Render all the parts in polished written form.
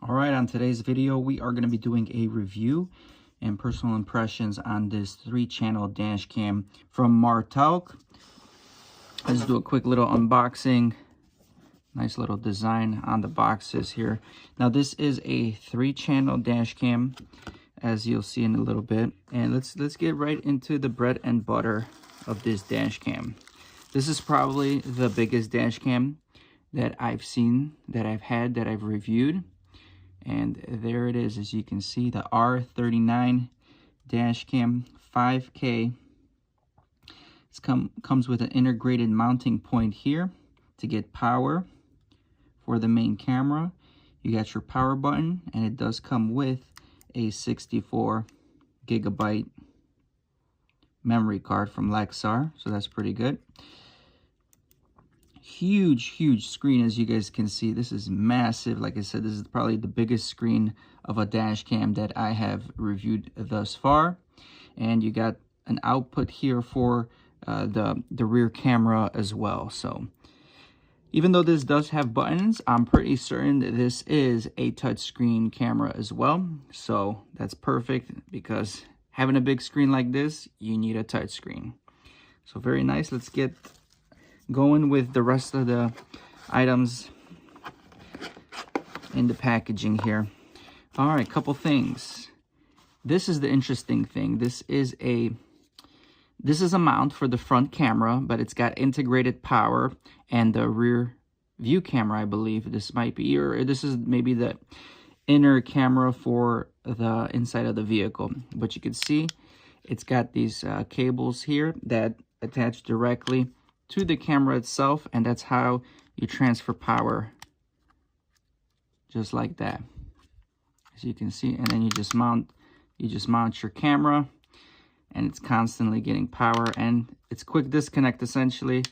All right, on today's video, we are going to be doing a review and personal impressions on this 3-channel dash cam from Martalk. Let's do a quick little unboxing. Nice little design on the boxes here. Now, this is a 3-channel dash cam, as you'll see in a little bit. And let's get right into the bread and butter of this dash cam. This is probably the biggest dash cam that I've seen, that I've reviewed. And there it is, as you can see, the R39 dash cam 5K. It comes with an integrated mounting point here to get power for the main camera. You got your power button, and it does come with a 64 gigabyte memory card from Lexar, so that's pretty good. Huge screen, as you guys can see. This is massive. Like I said, this is probably the biggest screen of a dash cam that I have reviewed thus far. And you got an output here for the rear camera as well. So even though this does have buttons, I'm pretty certain that this is a touchscreen camera as well. So that's perfect, because having a big screen like this, you need a touchscreen. So very nice. Let's get going with the rest of the items in the packaging here. All right, couple things. This is the interesting thing. This is a mount for the front camera, but it's got integrated power and the rear view camera, I believe this might be, or this is maybe the inner camera for the inside of the vehicle. But you can see it's got these cables here that attach directly to the camera itself, and that's how you transfer power, just like that, as you can see. And then you just mount your camera, and it's constantly getting power, and it's quick disconnect. Essentially,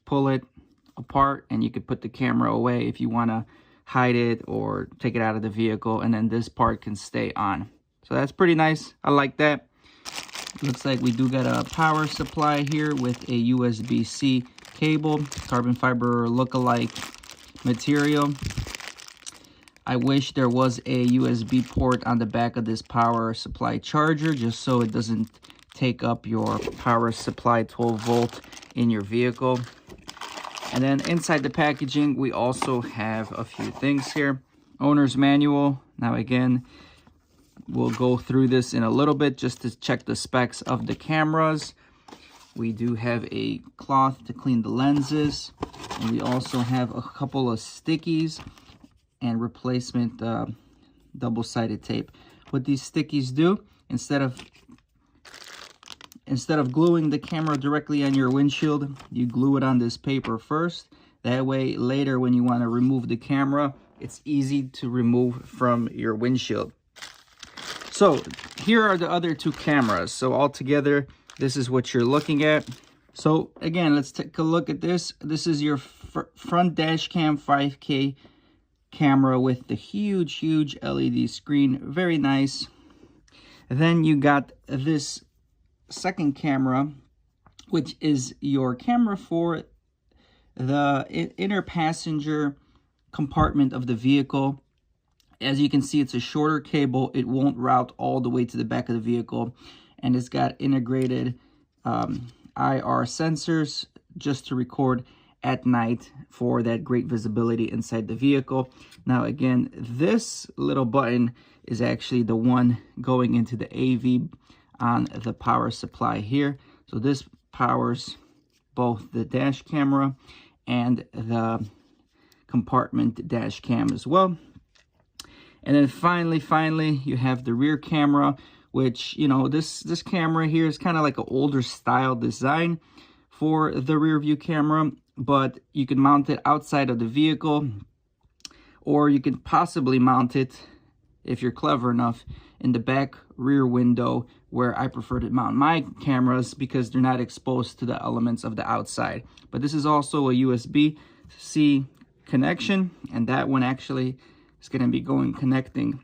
pull it apart and you could put the camera away if you want to hide it or take it out of the vehicle, and then this part can stay on. So that's pretty nice. I like that. Looks like we do got a power supply here with a USB-C cable, carbon fiber look-alike material. I wish there was a USB port on the back of this power supply charger, just so it doesn't take up your power supply 12 volt in your vehicle. And then inside the packaging, we also have a few things here. Owner's manual. Now again, we'll go through this in a little bit just to check the specs of the cameras. We do have a cloth to clean the lenses, and we also have a couple of stickies and replacement double-sided tape. What these stickies do, instead of gluing the camera directly on your windshield, you glue it on this paper first. That way later, when you want to remove the camera, it's easy to remove from your windshield. So here are the other two cameras. So altogether, this is what you're looking at. So again, let's take a look at this. This is your front dash cam 5K camera with the huge LED screen. Very nice. And then you got this second camera, which is your camera for the inner passenger compartment of the vehicle. As you can see, it's a shorter cable. It won't route all the way to the back of the vehicle. And it's got integrated IR sensors just to record at night for that great visibility inside the vehicle. Now again, this little button is actually the one going into the AV on the power supply here. So this powers both the dash camera and the compartment dash cam as well. And then finally, you have the rear camera, which, you know, this camera here is kind of like an older style design for the rear view camera, but you can mount it outside of the vehicle, or you can possibly mount it, if you're clever enough, in the back rear window, where I prefer to mount my cameras because they're not exposed to the elements of the outside. But this is also a USB-C connection, and that one actually is going to be connecting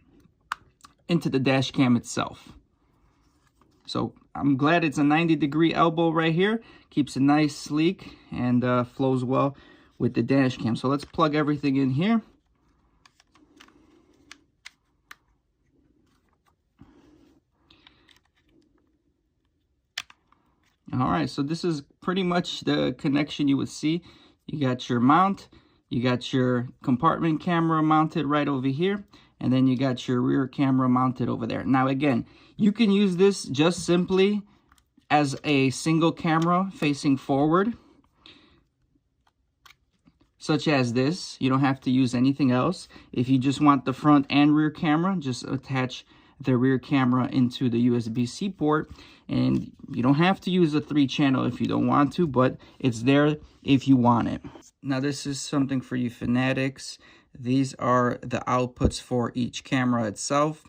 into the dash cam itself. So I'm glad it's a 90-degree elbow right here. Keeps it nice, sleek, and flows well with the dash cam. So let's plug everything in here. All right, so this is pretty much the connection you would see. You got your mount, you got your compartment camera mounted right over here, and then you got your rear camera mounted over there. Now again, you can use this just simply as a single camera facing forward, such as this. You don't have to use anything else. If you just want the front and rear camera, just attach the rear camera into the USB-C port, and you don't have to use a 3-channel if you don't want to, but it's there if you want it. Now this is something for you fanatics. These are the outputs for each camera itself.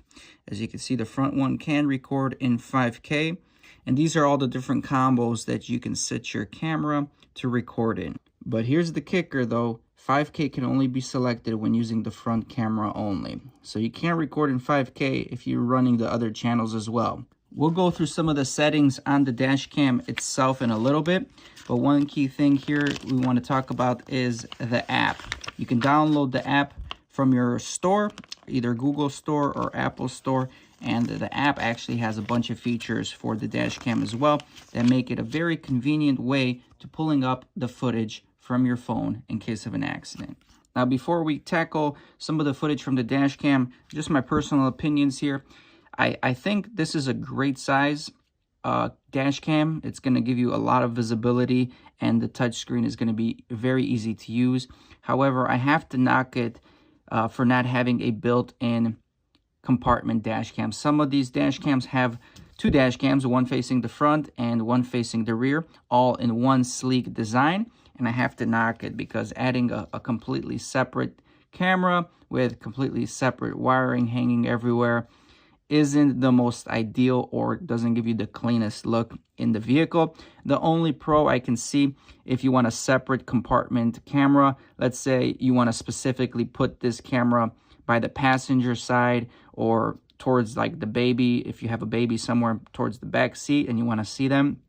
As you can see, the front one can record in 5K, and these are all the different combos that you can set your camera to record in. But here's the kicker though, 5K can only be selected when using the front camera only. So you can't record in 5K if you're running the other channels as well. We'll go through some of the settings on the dash cam itself in a little bit, but one key thing here we want to talk about is the app. You can download the app from your store, either Google Store or Apple Store, and the app actually has a bunch of features for the dash cam as well that make it a very convenient way to pulling up the footage from your phone in case of an accident. Now, before we tackle some of the footage from the dash cam, just my personal opinions here. I think this is a great size dash cam. It's going to give you a lot of visibility, and the touchscreen is going to be very easy to use. However, I have to knock it for not having a built-in compartment dash cam. Some of these dash cams have 2 dash cams, one facing the front and one facing the rear, all in one sleek design. And I have to knock it because adding a completely separate camera with completely separate wiring hanging everywhere isn't the most ideal, or doesn't give you the cleanest look in the vehicle. The only pro I can see, if you want a separate compartment camera, let's say you want to specifically put this camera by the passenger side or towards like the baby, if you have a baby somewhere towards the back seat and you want to see them,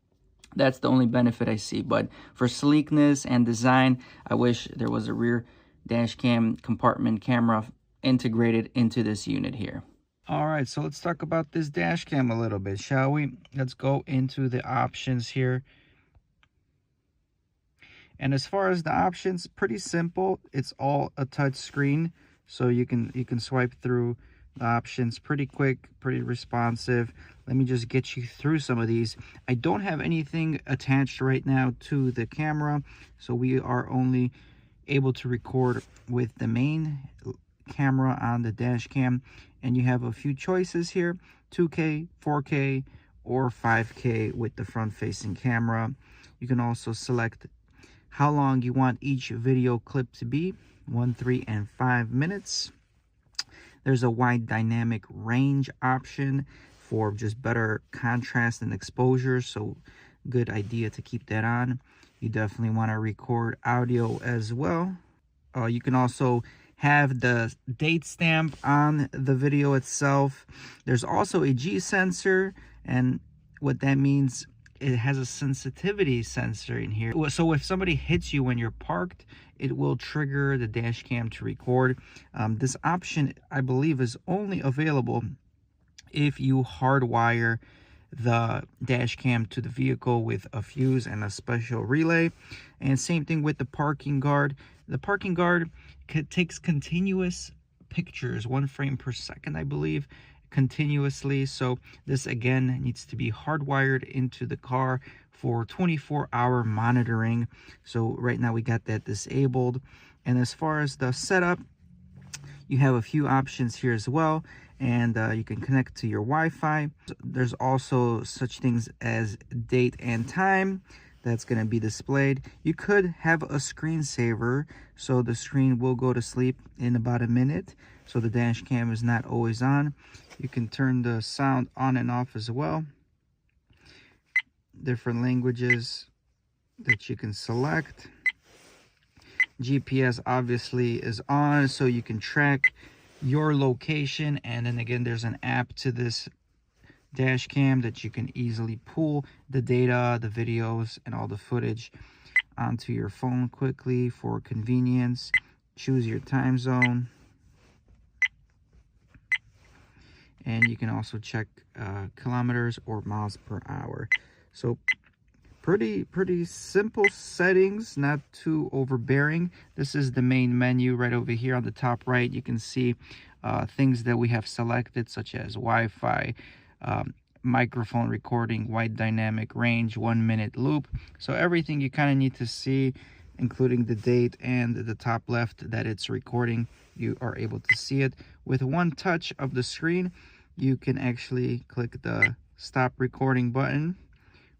that's the only benefit I see. But for sleekness and design, I wish there was a rear dash cam compartment camera integrated into this unit here. All right, so let's talk about this dash cam a little bit, shall we? Let's go into the options here. And as far as the options, pretty simple. It's all a touch screen, so you can swipe through the options pretty quick, pretty responsive. Let me just get you through some of these. I don't have anything attached right now to the camera, so we are only able to record with the main camera on the dash cam. And you have a few choices here: 2K, 4K, or 5K with the front facing camera. You can also select how long you want each video clip to be: 1, 3, and 5 minutes. There's a wide dynamic range option for just better contrast and exposure, so good idea to keep that on. You definitely want to record audio as well. You can also have the date stamp on the video itself. There's also a G sensor, and what that means, it has a sensitivity sensor in here. So if somebody hits you when you're parked, it will trigger the dash cam to record. This option, I believe, is only available if you hardwire the dash cam to the vehicle with a fuse and a special relay. And same thing with the parking guard. The parking guard takes continuous pictures, 1 frame per second, I believe, continuously. So this again needs to be hardwired into the car for 24-hour monitoring. So right now we got that disabled. And as far as the setup, you have a few options here as well, and you can connect to your Wi-Fi. There's also such things as date and time that's going to be displayed. You could have a screensaver, so the screen will go to sleep in about a minute, so the dash cam is not always on. You can turn the sound on and off as well. Different languages that you can select. GPS obviously is on, so you can track your location. And then again, there's an app to this dash cam that you can easily pull the data, the videos, and all the footage onto your phone quickly for convenience. Choose your time zone, and you can also check kilometers or miles per hour. So Pretty simple settings, not too overbearing. This is the main menu right over here on the top right. You can see things that we have selected, such as Wi-Fi, microphone recording, wide dynamic range, 1 minute loop. So everything you kind of need to see, including the date and the top left that it's recording, you are able to see it. With one touch of the screen, you can actually click the stop recording button,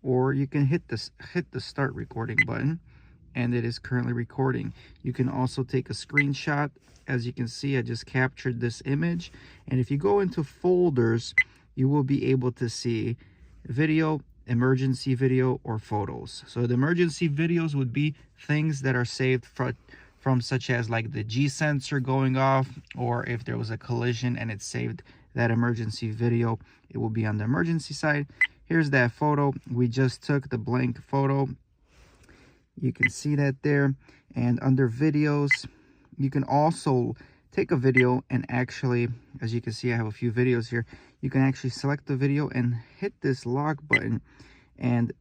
or you can hit the start recording button, and it is currently recording. You can also take a screenshot. As you can see, I just captured this image, and if you go into folders, you will be able to see video, emergency video, or photos. So the emergency videos would be things that are saved from such as like the G sensor going off, or if there was a collision and it saved that emergency video, it will be on the emergency side. Here's that photo. We just took the blank photo. You can see that there. And under videos, you can also take a video and actually, as you can see, I have a few videos here. You can actually select the video and hit this lock button, and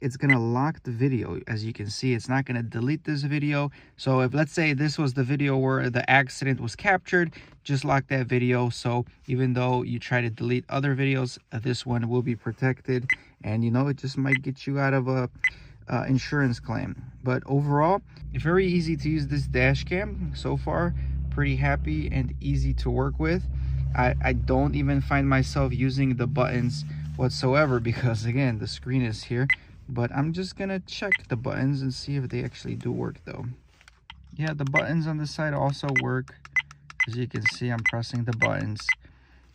it's going to lock the video. As you can see, it's not going to delete this video. So if, let's say, this was the video where the accident was captured, just lock that video. So even though you try to delete other videos, this one will be protected, and you know, it just might get you out of a insurance claim. But overall, very easy to use this dash cam so far. Pretty happy and easy to work with. I don't even find myself using the buttons whatsoever, because again, the screen is here. But I'm just gonna check the buttons and see if they actually do work though. Yeah, the buttons on the side also work. As you can see, I'm pressing the buttons.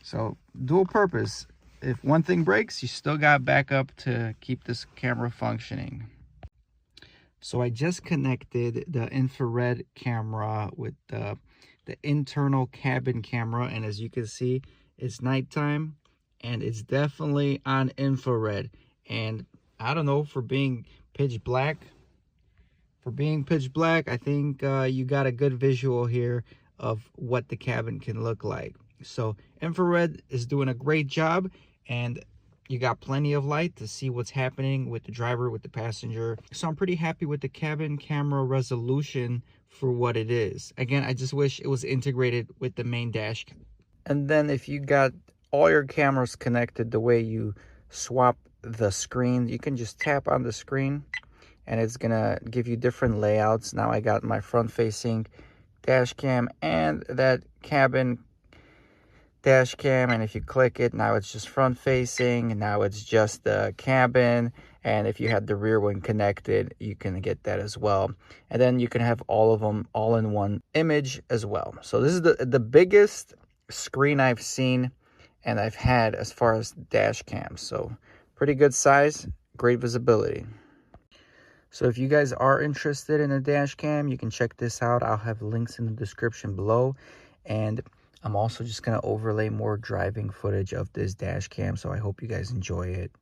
So dual purpose. If one thing breaks, you still got backup to keep this camera functioning. So I just connected the infrared camera with the internal cabin camera, and as you can see, it's nighttime and it's definitely on infrared. And I don't know, for being pitch black, I think you got a good visual here of what the cabin can look like. So infrared is doing a great job, and you got plenty of light to see what's happening with the driver, with the passenger. So I'm pretty happy with the cabin camera resolution for what it is. Again, I just wish it was integrated with the main dash cam. And then if you got all your cameras connected the way you swap the screen, you can just tap on the screen and it's gonna give you different layouts. Now I got my front facing dash cam and that cabin dash cam, and if you click it, now it's just front facing, now it's just the cabin, and if you had the rear one connected, you can get that as well. And then you can have all of them all in one image as well. So this is the biggest screen I've seen and I've had as far as dash cams. So pretty good size, great visibility. So if you guys are interested in a dash cam, you can check this out. I'll have links in the description below, and I'm also just going to overlay more driving footage of this dash cam, so I hope you guys enjoy it.